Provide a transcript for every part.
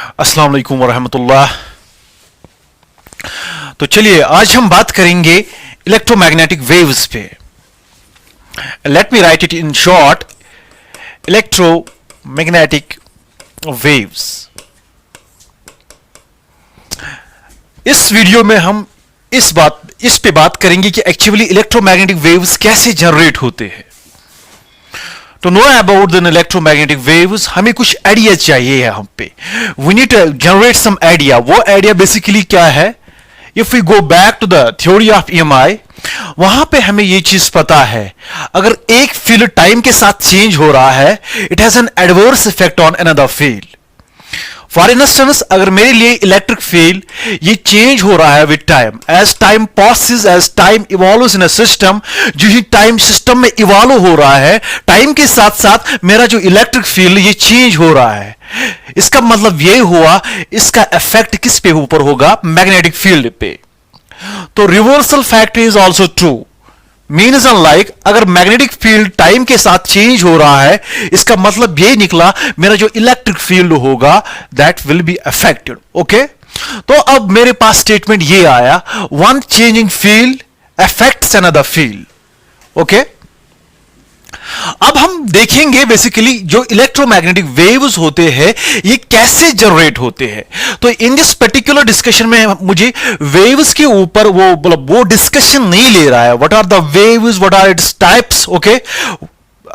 अस्सलाम वालेकुम वरहमतुल्लाह। तो चलिए आज हम बात करेंगे इलेक्ट्रोमैग्नेटिक वेव्स पे। Let me right it in short, electromagnetic waves. इस वीडियो में हम इस पे बात करेंगे कि एक्चुअली इलेक्ट्रोमैग्नेटिक वेव्स कैसे जनरेट होते हैं। To know about the electromagnetic waves, हमें कुछ आइडिया चाहिए यहाँ पे। We need to generate some idea। वो आइडिया बेसिकली क्या है? If we go back to the theory of EMI, वहां पे हमें ये चीज पता है, अगर एक फील्ड टाइम के साथ चेंज हो रहा है, it has an adverse effect on another field। For instance, अगर मेरे लिए इलेक्ट्रिक फील्ड ये चेंज हो रहा है with time, as time passes, as time evolves in a system, जो ही टाइम सिस्टम में इवॉल्व हो रहा है, टाइम के साथ साथ मेरा जो इलेक्ट्रिक फील्ड ये चेंज हो रहा है। इसका मतलब ये हुआ, इसका इफेक्ट किस पे ऊपर होगा? मैग्नेटिक फील्ड पे। तो reversal fact is also true. Means like, अगर मैग्नेटिक फील्ड टाइम के साथ चेंज हो रहा है, इसका मतलब ये निकला मेरा जो इलेक्ट्रिक फील्ड होगा that will be affected. Okay, तो अब मेरे पास स्टेटमेंट ये आया, one changing field affects another field. Okay, अब हम देखेंगे बेसिकली जो इलेक्ट्रोमैग्नेटिक वेव्स होते हैं ये कैसे जनरेट होते हैं। तो इन दिस पर्टिकुलर डिस्कशन में मुझे वेव्स के ऊपर वो डिस्कशन नहीं ले रहा है। What are the waves, what are its types. Okay,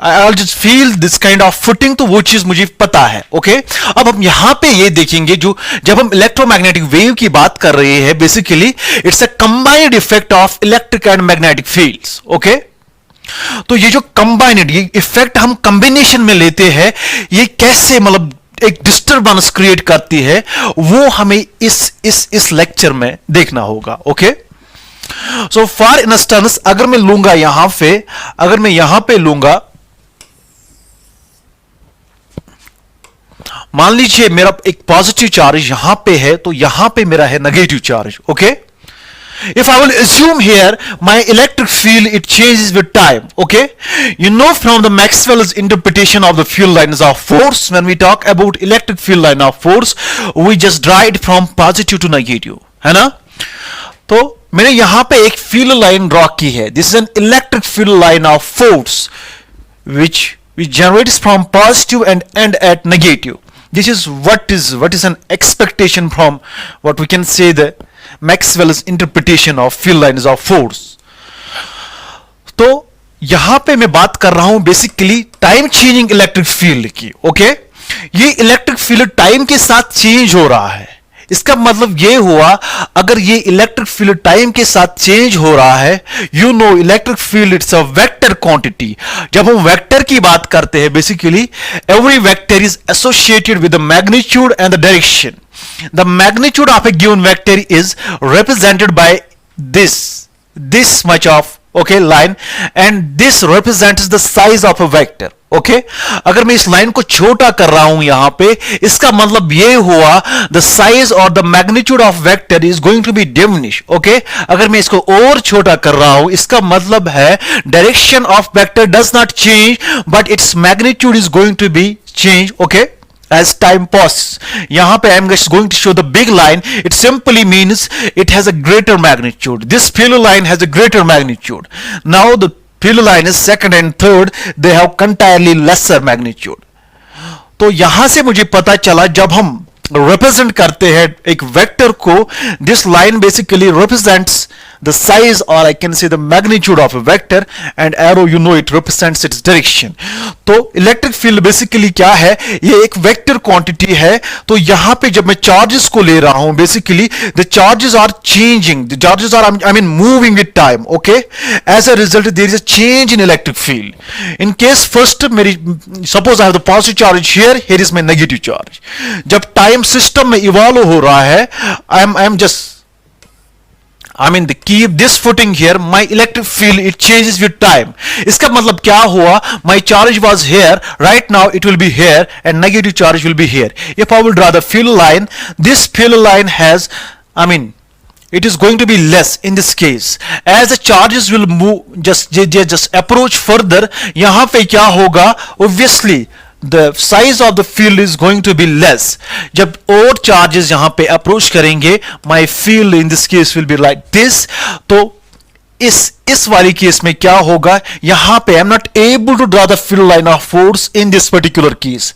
I'll just feel this kind of footing, तो वो चीज मुझे पता है। ओके, अब हम यहां पे ये देखेंगे, जो जब हम इलेक्ट्रोमैग्नेटिक वेव की बात कर रहे हैं, basically it's a combined effect of electric and magnetic fields. Okay, तो ये जो कंबाइंड इफेक्ट हम कॉम्बिनेशन में लेते हैं, ये कैसे मतलब एक डिस्टर्बेंस क्रिएट करती है, वो हमें इस लेक्चर में देखना होगा। ओके, सो फॉर इंस्टेंस, अगर मैं लूंगा अगर मैं यहां पे लूंगा, मान लीजिए मेरा एक पॉजिटिव चार्ज यहां पे है, तो यहां पे मेरा है negative charge. Okay, if I will assume here my electric field it changes with time. Okay, you know from the Maxwell's interpretation of the field lines of force, when we talk about electric field line of force, we just draw it from positive to negative, है ना। तो मैंने यहां पे एक field line draw की है। This is an electric field line of force which generates from positive and end at negative. This is what is an expectation from what we can say the Maxwell's interpretation of field lines of force. तो यहां पे मैं बात कर रहा हूं basically time changing electric field की। Okay, ये इलेक्ट्रिक फील्ड टाइम के साथ चेंज हो रहा है। इसका मतलब ये हुआ, अगर ये इलेक्ट्रिक फील्ड टाइम के साथ चेंज हो रहा है, you know electric field it's a vector quantity. जब हम वेक्टर की बात करते हैं, basically every vector is associated with the magnitude and the direction. The magnitude of a given vector is represented by this much of line, and this represents the size of a vector. Okay, अगर मैं इस line को छोटा कर रहा हूं यहां पे, इसका मतलब ये हुआ the size or the magnitude of vector is going to be diminished. Okay, अगर मैं इसको और छोटा कर रहा हूं, इसका मतलब है direction of vector does not change but its magnitude is going to be changed. Okay, as time passes. यहां पे I'm just going to show the big line. It simply means it has a greater magnitude. This field line has a greater magnitude. Now the field line is second and third, they have entirely lesser magnitude. तो यहां से मुझे पता चला, जब हम represent करते हैं एक वेक्टर को, this line basically represents the size, or I can say the magnitude of a vector, and arrow you know it represents its direction. तो इलेक्ट्रिक फील्ड बेसिकली क्या है? ये एक वेक्टर क्वांटिटी है। तो यहां पे जब मैं चार्जेस को ले रहा हूं, basically the charges are changing, the charges are I mean moving with time. Okay, as a result there is a change in electric field. In case first मेरी suppose I have the positive charge here is my negative charge. जब time system में evolve हो रहा है, I am just keep this footing here, my electric field it changes with time. इसका मतलब क्या हुआ? My charge was here, right now it will be here, and negative charge will be here. If I will draw the field line, this field line has, it is going to be less in this case. As the charges will move, just approach further, यहां पे क्या होगा? Obviously the size of the field is going to be less. जब और charges यहां पे approach करेंगे, my field in this case will be like this. तो इस वाली केस में क्या होगा, यहां पे I'm not able to draw the field line of force in this particular case.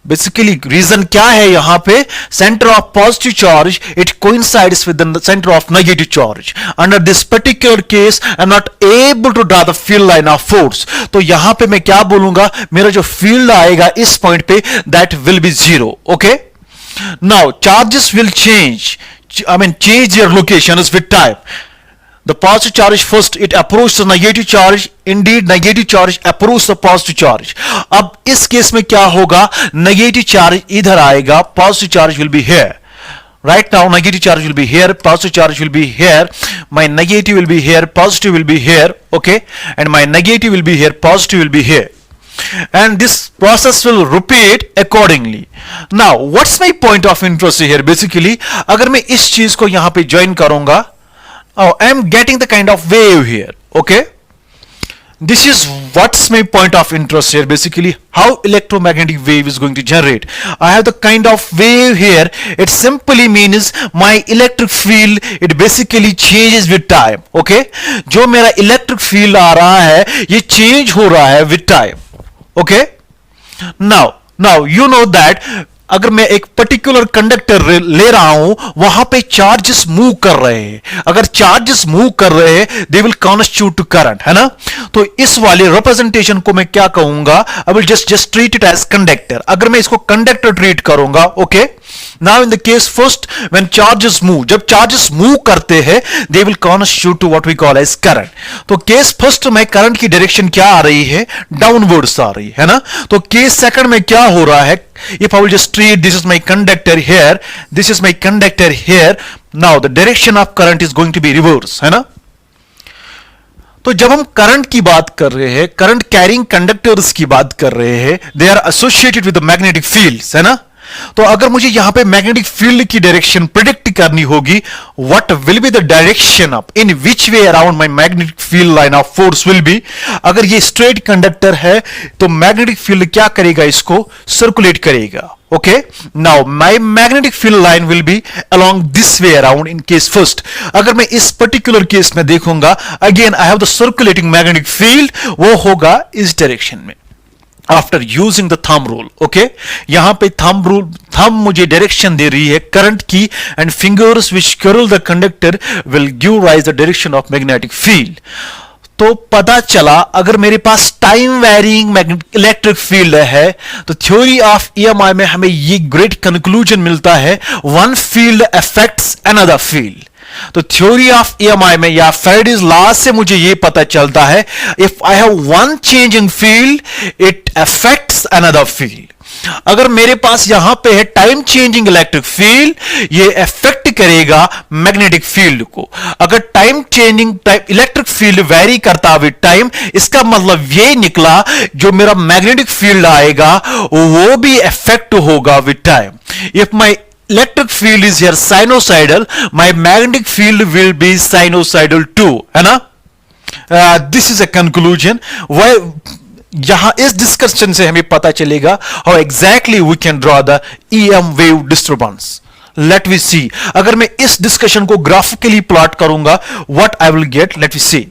Basically reason क्या है, यहां पे centre of positive charge it coincides with the centre of negative charge. Under this particular case I am not able to draw the field line of force. तो यहां पे मैं क्या बोलूंगा, मेरा जो फील्ड आएगा इस पॉइंट पे that will B zero. Okay, now charges will change, I mean change their locations with time. The positive charge first it approaches the negative charge. Indeed, negative charge approaches the positive charge. अब इस case में क्या होगा, negative charge इधर आएगा, positive charge will be here. Right now, negative charge will be here, positive charge will be here. My negative will be here, positive will be here. Okay, and my negative will be here, positive will be here. And this process will repeat accordingly. Now, what's my point of interest here? Basically, अगर मैं इस चीज को यहां पे join करूंगा, oh, I am getting the kind of wave here. Okay, this is what's my point of interest here. Basically, how electromagnetic wave is going to generate. I have the kind of wave here. It simply means my electric field it basically changes with time. Okay, जो मेरा electric field आ रहा है ये change हो रहा है with time. Okay, now you know that अगर मैं एक पर्टिकुलर कंडक्टर ले रहा हूं, वहां पे चार्जेस मूव कर रहे हैं. अगर चार्जेस मूव कर रहे हैं दे विल कॉन्स्टिट्यूट करंट, है ना. तो इस वाले रिप्रेजेंटेशन को मैं क्या कहूंगा, I will just treat it as conductor. अगर मैं इसको कंडक्टर ट्रीट करूंगा, okay. Now in the case first when charges move, जब चार्जेस मूव करते हैं they will constitute to what we call as current. तो केस फर्स्ट में current की डायरेक्शन क्या आ रही है, डाउनवर्ड्स आ रही है ना. तो केस सेकंड में क्या हो रहा है, if I will just treat this is my conductor here, this is my conductor here, now the direction of current is going to be reverse, है ना. तो जब हम करंट की बात कर रहे हैं, करंट कैरिंग कंडक्टर्स की बात कर रहे हैं, they are associated with the magnetic fields, है ना. तो अगर मुझे यहां पे मैग्नेटिक फील्ड की डायरेक्शन प्रिडिक्ट करनी होगी, what will be the direction of in which way around my magnetic field line of force will be. अगर ये स्ट्रेट कंडक्टर है तो मैग्नेटिक फील्ड क्या करेगा, इसको सर्कुलेट करेगा. Okay, now my magnetic field line will be along this way around in case first. अगर मैं इस particular case में देखूंगा, again I have the circulating magnetic field, वो होगा इस direction में. After using the thumb rule, okay, यहां पे thumb मुझे direction दे रही है करंट की, and fingers which curl the conductor will give rise the direction of magnetic field. तो पता चला अगर मेरे पास टाइम वेरिंग इलेक्ट्रिक फील्ड है तो थ्योरी ऑफ ईएमआई में हमें ये ग्रेट कंक्लूजन मिलता है, one field affects another field. तो थ्योरी ऑफ ईएमआई में या फैराडेज लॉ से मुझे ये पता चलता है, if I have one changing field it affects another field. अगर मेरे पास यहां पे है टाइम चेंजिंग इलेक्ट्रिक फील्ड, ये अफेक्ट करेगा मैग्नेटिक फील्ड को. अगर time changing electric field very करता विद टाइम, इसका मतलब ये निकला जो मेरा मैग्नेटिक फील्ड आएगा वो भी अफेक्ट होगा with time. If my electric field is here sinusoidal, my magnetic field will be sinusoidal too, है ना. This is a conclusion. Why यहां इस डिस्कशन से हमें पता चलेगा how exactly we can draw the EM wave disturbance. Let me see. अगर मैं इस डिस्कशन को ग्राफिकली प्लॉट करूंगा, what I will get, let me see.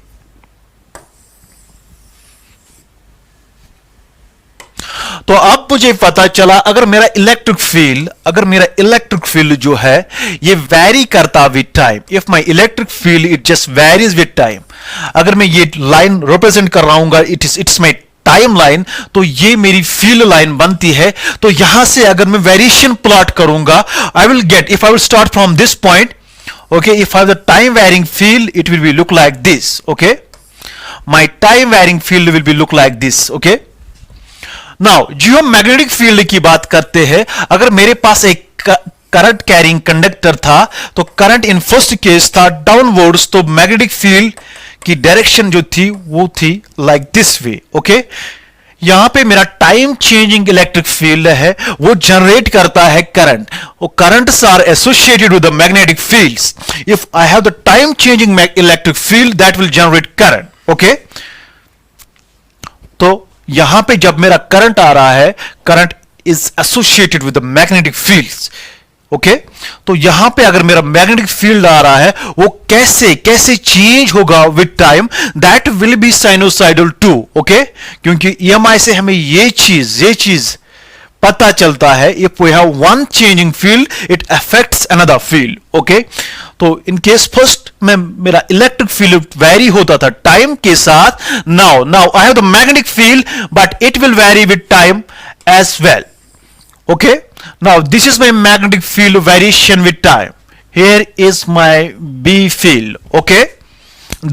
तो अब मुझे पता चला अगर मेरा इलेक्ट्रिक फील्ड जो है ये वेरी करता with time, if my electric field it just varies with time. अगर मैं ये लाइन रिप्रेजेंट कर रहा हूं, इट्स माय टाइम लाइन, तो ये मेरी फील्ड लाइन बनती है. तो यहां से अगर मैं वेरिएशन प्लॉट करूंगा, I will get, if I will start from this point, okay, if I have the time varying field it will be look like this. Okay, my time varying field will be look like this. Okay, now जो हम magnetic field की बात करते हैं, अगर मेरे पास एक current carrying conductor था तो करंट इन फर्स्ट केस था डाउनवर्ड्स, तो मैग्नेटिक फील्ड की डायरेक्शन जो थी वो थी लाइक दिस वे. ओके, यहां पे मेरा टाइम चेंजिंग इलेक्ट्रिक फील्ड है, वो जनरेट करता है करंट. वो currents are associated with the magnetic fields. If I have the time changing electric field that will generate current. Okay, तो यहां पे जब मेरा करंट आ रहा है, current is associated with the magnetic fields, okay. तो यहां पे अगर मेरा मैग्नेटिक फील्ड आ रहा है, वो कैसे कैसे चेंज होगा with time, that will be sinusoidal too, okay. क्योंकि ईएमआई से हमें ये चीज पता चलता है, if we have one changing field it affects another field, okay. तो इन केस फर्स्ट में मेरा इलेक्ट्रिक फील्ड वेरी होता था टाइम के साथ, now I have the magnetic field but it will vary with time as well, okay. Now this is my magnetic field variation with time. Here is my B field, okay,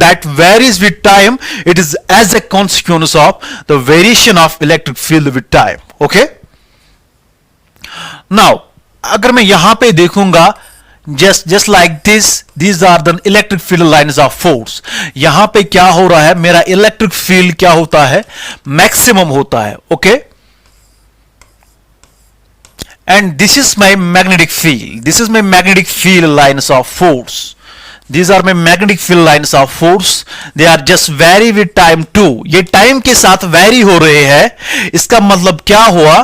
that varies with time. It is as a consequence of the variation of electric field with time, okay. Now अगर मैं यहां पे देखूंगा, just like this, these are the electric field lines of force. यहां पे क्या हो रहा है, मेरा इलेक्ट्रिक फील्ड क्या होता है, मैक्सिमम होता है, okay. And this is my magnetic field. This is my magnetic field lines of force. These are my magnetic field lines of force. They are just vary with time too. ये time के साथ vary हो रहे हैं. इसका मतलब क्या हुआ,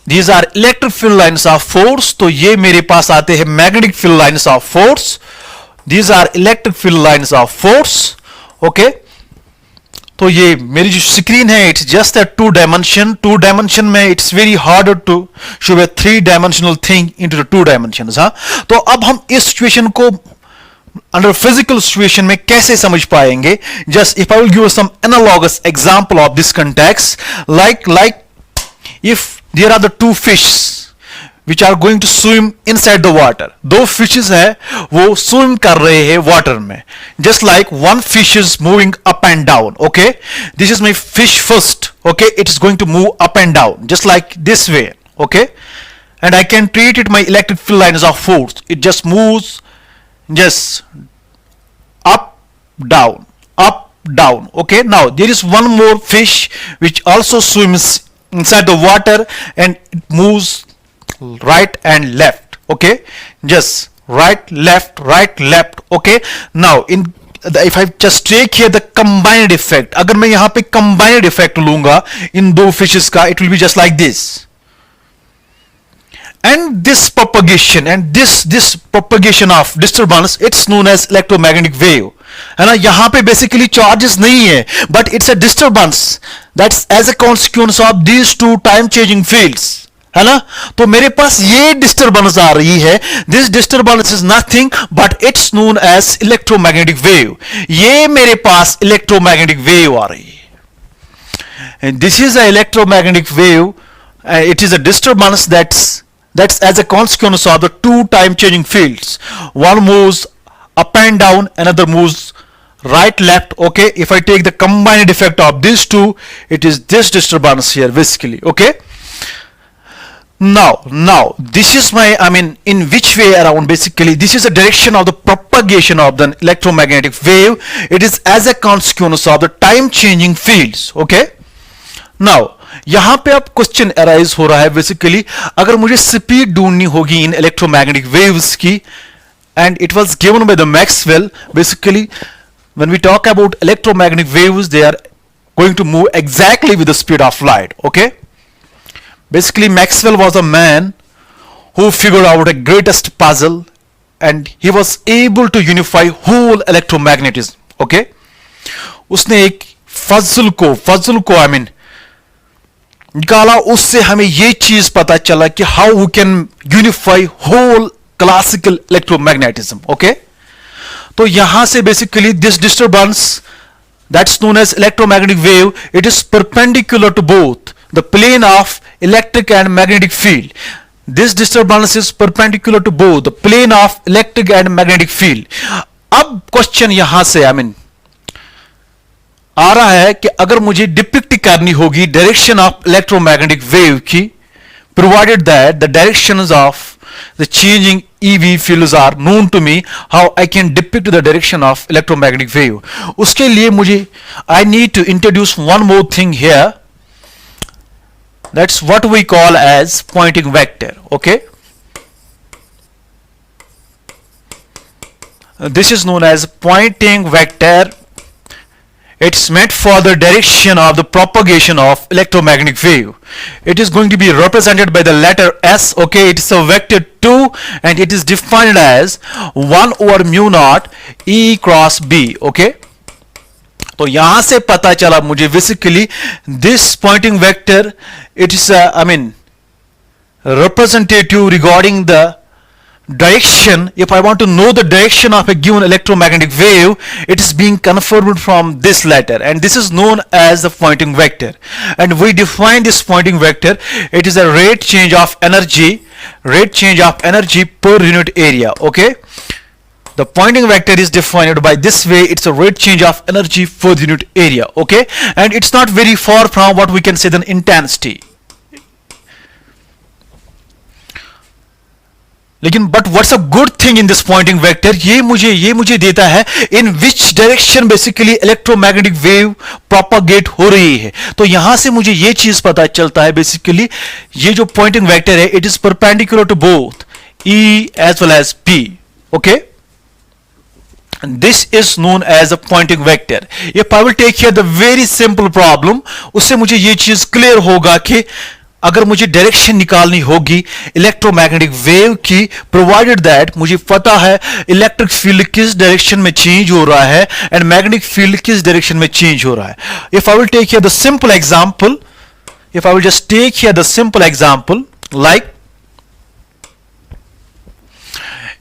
These are electric field lines of force. तो ये मेरे पास आते हैं magnetic field lines of force. These are electric field lines of force. Okay तो ये मेरी जो स्क्रीन है, it's just a two dimension में it's very hard to show a three dimensional thing into the two dimensions. हाँ, तो अब हम इस सिचुएशन को अंडर फिजिकल सिचुएशन में कैसे समझ पाएंगे. Just if I will give some analogous example of this context, like if there are the two fish which are going to swim inside the water. दो fishes है वो swim कर रहे हैं water में. Just like one fish is moving up and down. Okay, this is my fish first. Okay, it is going to move up and down just like this way. Okay, and I can treat it my electric field lines of force. It just moves just up down. Okay, now there is one more fish which also swims inside the water and it moves right and left. Okay, just right left. Okay, now if I just take here the combined effect, अगर मैं यहां पे combined effect लूंगा इन दो fishes का, it will be just like this. And this propagation of disturbance, it's known as electromagnetic wave. है ना, यहां पे बेसिकली चार्जेस नहीं है, but it's a disturbance that's as a consequence of these two time changing fields. है ना, तो मेरे पास ये डिस्टर्बेंस आ रही है. This disturbance is nothing but it's known as electromagnetic wave. ये मेरे पास इलेक्ट्रोमैग्नेटिक वेव आ रही है. And this is a electromagnetic wave. It is a disturbance that's as a consequence of the two time changing fields. One moves up and down, another moves right left. Okay, if I take the combined effect of these two, it is this disturbance here basically. Okay, now this is my, in which way around, basically this is the direction of the propagation of the electromagnetic wave. It is as a consequence of the time changing fields. Okay, now यहां पे अब question arise हो रहा है basically, अगर मुझे speed ढूंढनी होगी इन इलेक्ट्रोमैग्नेटिक वेव्स की, and it was given by the Maxwell. Basically when we talk about electromagnetic waves, they are going to move exactly with the speed of light. Okay, basically Maxwell was a man who figured out a greatest puzzle and he was able to unify whole electromagnetism. Okay, उसने एक फजल को निकाला, उससे हमें ये चीज पता चला कि how we can unify whole classical electromagnetism. Okay, तो यहां से basically this disturbance that's known as electromagnetic wave, it is perpendicular to both the plane of electric and magnetic field. This disturbance is perpendicular to both the plane of electric and magnetic field. अब question यहां से आ रहा है कि अगर मुझे depict करनी होगी डायरेक्शन ऑफ इलेक्ट्रोमैग्नेटिक वेव की, provided that the directions of the changing EV fields are known to me, how I can depict the direction of electromagnetic wave. उसके लिए मुझे I need to introduce one more thing here. That's what we call as pointing vector. Okay, this is known as pointing vector. It's meant for the direction of the propagation of electromagnetic wave. It is going to be represented by the letter S. Okay, it is a vector 2 and it is defined as 1 over mu naught E cross B. Okay, तो यहां से पता चला मुझे basically this Poynting vector it is representative regarding the direction. If I want to know the direction of a given electromagnetic wave, it is being confirmed from this letter, and this is known as the pointing vector. And we define this pointing vector, it is a rate change of energy per unit area. Okay, the pointing vector is defined by this way. It's a rate change of energy per unit area. Okay, and it's not very far from what we can say the intensity. लेकिन but what's a good thing in this Poynting vector, ये मुझे देता है in which direction basically electromagnetic wave propagate हो रही है. तो यहां से मुझे ये चीज पता चलता है बेसिकली ये जो पॉइंटिंग वेक्टर है it is perpendicular to both E as well as P. Okay, this is known as a pointing vector. If I will take here the very simple problem, उससे मुझे ये चीज क्लियर होगा कि अगर मुझे डायरेक्शन निकालनी होगी इलेक्ट्रोमैग्नेटिक वेव की, प्रोवाइडेड दैट मुझे पता है इलेक्ट्रिक फील्ड किस डायरेक्शन में चेंज हो रहा है एंड मैग्नेटिक फील्ड किस डायरेक्शन में चेंज हो रहा है. If I will take here the simple example, if I will just take here the simple example, like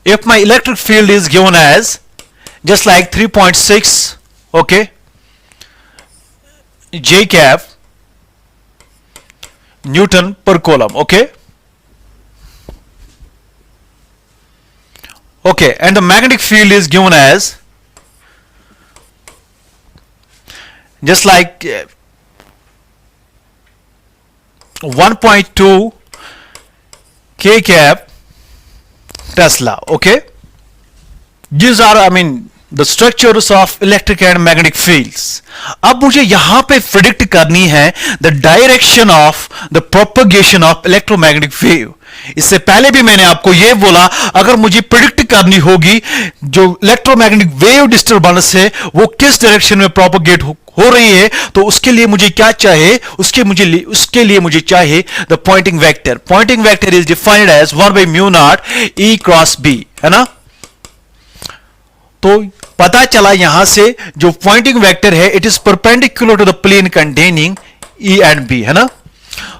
if my electric field is given as just like 3.6, okay, J cap Newton per coulomb. Okay, and the magnetic field is given as just like 1.2 K cap Tesla. Okay, these are the structures of electric and magnetic fields. अब मुझे यहां पे predict करनी है the direction of the propagation of electromagnetic wave. इससे पहले भी मैंने आपको यह बोला अगर मुझे प्रिडिक्ट करनी होगी जो इलेक्ट्रोमैग्नेटिक वेव डिस्टर्बेंस है वो किस डायरेक्शन में प्रोपगेट हो रही है, तो उसके लिए मुझे क्या चाहिए, उसके लिए मुझे चाहिए the Poynting vector. Poynting vector is defined as 1 by mu naught E cross B, है ना. तो पता चला यहां से जो पॉइंटिंग वेक्टर है it is perpendicular to the plane containing E and B, है ना.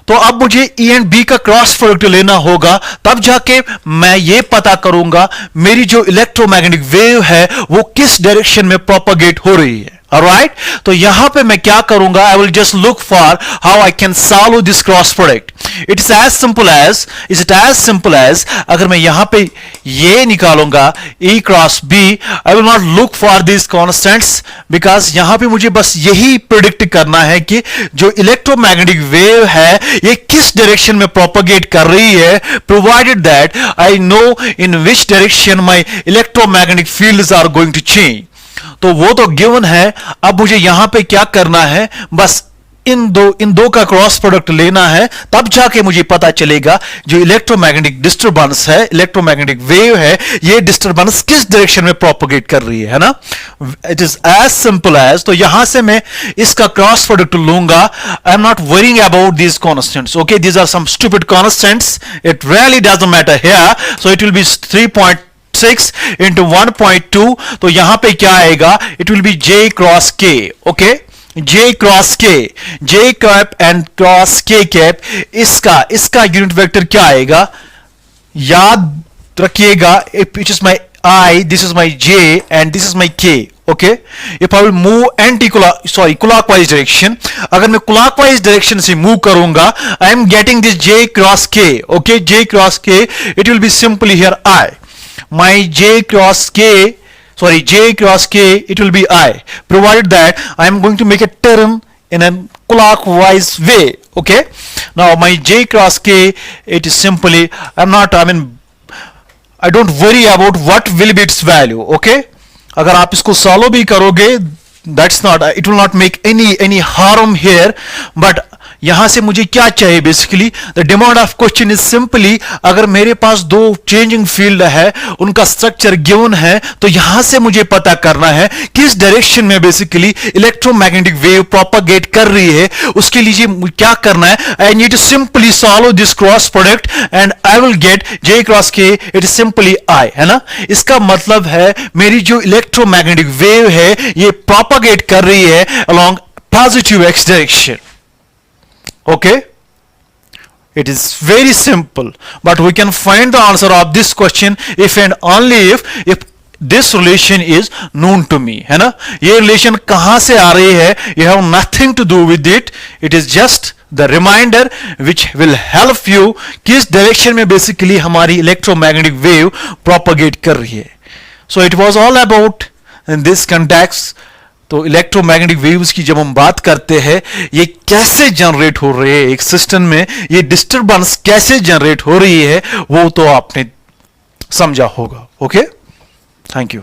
तो अब मुझे E एंड B का क्रॉस प्रोडक्ट लेना होगा, तब जाके मैं ये पता करूंगा मेरी जो इलेक्ट्रोमैग्नेटिक वेव है वो किस डायरेक्शन में प्रोपगेट हो रही है. Alright, तो यहां पे मैं क्या करूंगा, I will just look for how I can solve this cross product. It is as simple as अगर मैं यहां पे ये निकालूंगा E cross B, I will not look for these constants because यहां पे मुझे बस यही प्रिडिक्ट करना है कि जो इलेक्ट्रोमैग्नेटिक वेव है ये किस डायरेक्शन में प्रोपगेट कर रही है, provided that I know in which direction my electromagnetic fields are going to change. तो वो तो गिवन है. अब मुझे यहां पे क्या करना है, बस इन दो का क्रॉस प्रोडक्ट लेना है, तब जाके मुझे पता चलेगा जो इलेक्ट्रोमैग्नेटिक डिस्टर्बेंस है, इलेक्ट्रोमैग्नेटिक वेव है, ये डिस्टर्बेंस किस डायरेक्शन में प्रोपगेट कर रही है ना. It is as simple as. तो यहां से मैं इसका क्रॉस प्रोडक्ट लूंगा. I am not worrying about these constants. Okay, these are some stupid constants. It really doesn't matter here. So it will be 3.6 into 1.2. तो यहां पे क्या आएगा, it will be J cross K. Okay, J cross K, J cap and cross K cap. इसका unit vector क्या आएगा, याद रखिएगा. It is my I, this is my J and this is my K. Okay, if I will move clockwise direction, अगर मैं clockwise direction से move करूंगा, I am getting this J cross K. Okay, J cross K, it will be simply here I. My J cross K, it will be I, provided that I am going to make a turn in a clockwise way. Okay, now my J cross K, it is simply, I don't worry about what will be its value. Okay, अगर आप इसको solve भी करोगे, that's not, it will not make any harm here, but यहां से मुझे क्या चाहिए basically the demand of question is simply अगर मेरे पास दो चेंजिंग फील्ड है उनका स्ट्रक्चर गिवन है तो यहां से मुझे पता करना है किस डायरेक्शन में बेसिकली इलेक्ट्रोमैग्नेटिक वेव प्रोपागेट कर रही है उसके लिए क्या करना है I need to simply solve this cross product and I will get J cross K it is simply I है ना इसका मतलब है मेरी जो इलेक्ट्रोमैग्नेटिक वेव है ये प्रोपागेट कर रही है along positive x direction. Okay, it is very simple, but we can find the answer of this question if and only if this relation is known to me है ना ये relation कहां से आ रही है you have nothing to do with it, it is just the reminder which will help you किस direction में basically हमारी electromagnetic wave propagate कर रही है. So it was all about in this context. तो इलेक्ट्रोमैग्नेटिक वेव्स की जब हम बात करते हैं ये कैसे जनरेट हो रहे हैं एक सिस्टम में ये डिस्टरबेंस कैसे जनरेट हो रही है वो तो आपने समझा होगा. Okay, thank you.